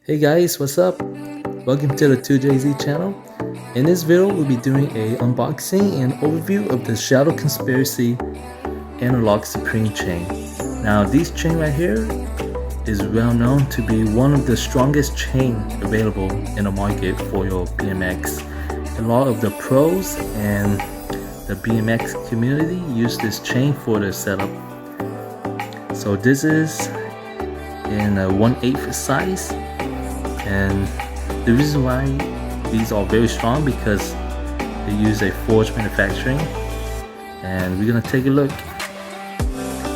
Hey guys, what's up? Welcome to the 2JZ channel. In this video, we'll be doing a unboxing and overview of the Shadow Conspiracy Interlock Supreme chain. Now, this chain right here is well known to be one of the strongest chain available in the market for your BMX. A lot of the pros and the BMX community use this chain for their setup. So this is in a 1/8 size. And the reason why these are very strong because they use a forged manufacturing, and we're gonna take a look.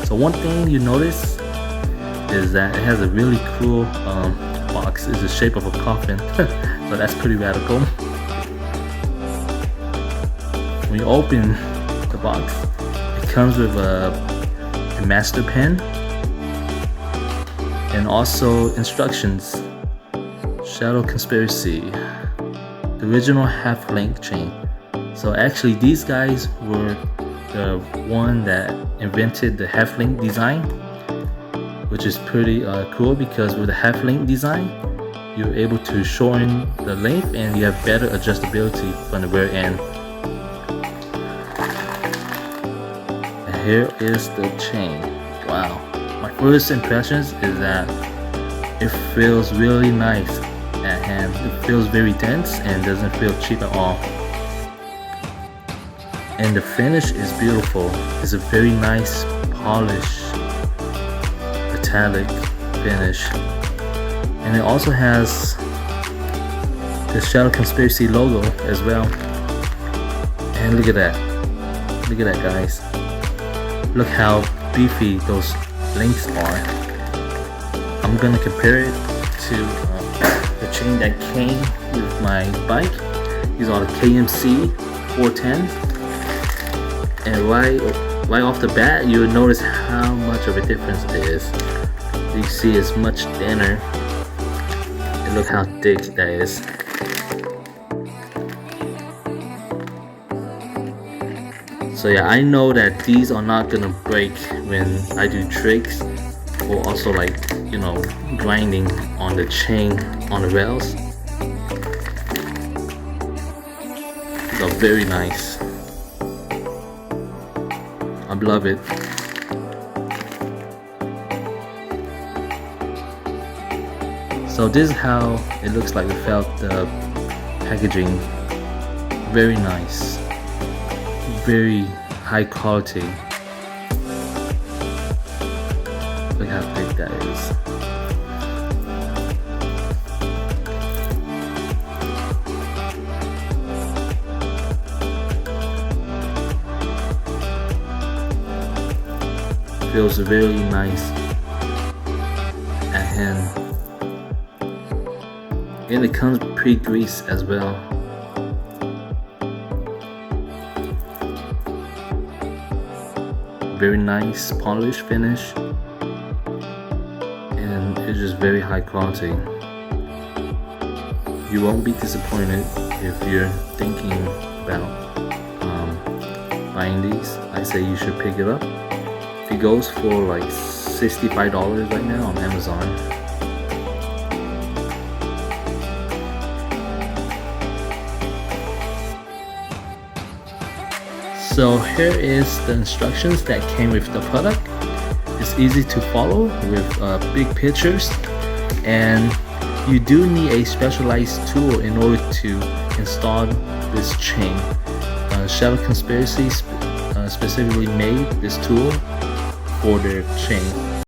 So one thing you notice is that it has a really cool box. It's the shape of a coffin. So that's pretty radical. When you open the box, it comes with a master pen and also instructions. Shadow Conspiracy, the original half-length chain. So actually these guys were the one that invented the half-length design, which is pretty cool because with the half-length design you're able to shorten the length and you have better adjustability from the rear end. And here is the chain. Wow, my first impressions is that it feels really nice at hand. It feels very dense and doesn't feel cheap at all. And the finish is beautiful. It's a very nice polished metallic finish. And it also has the Shadow Conspiracy logo as well. And look at that. Look at that, guys. Look how beefy those links are. I'm gonna compare it to the chain that came with my bike. These are the KMC 410, and right off the bat you'll notice how much of a difference it is. You see it's much thinner, and look how thick that is. So yeah, I know that these are not gonna break when I do tricks or also like, you know, grinding on the chain on the rails. These are very nice. I love it. So this is how it looks like without the packaging. Very nice. Very high quality. Look how thick that is. Feels very nice at hand. And it comes pre-greased as well. Very nice polished finish. And it's just very high quality. You won't be disappointed if you're thinking about buying these. I say you should pick it up. It goes for like $65 right now on Amazon. So here is the instructions that came with the product. It's easy to follow with big pictures, and you do need a specialized tool in order to install this chain. Shadow Conspiracy specifically made this tool for their chain.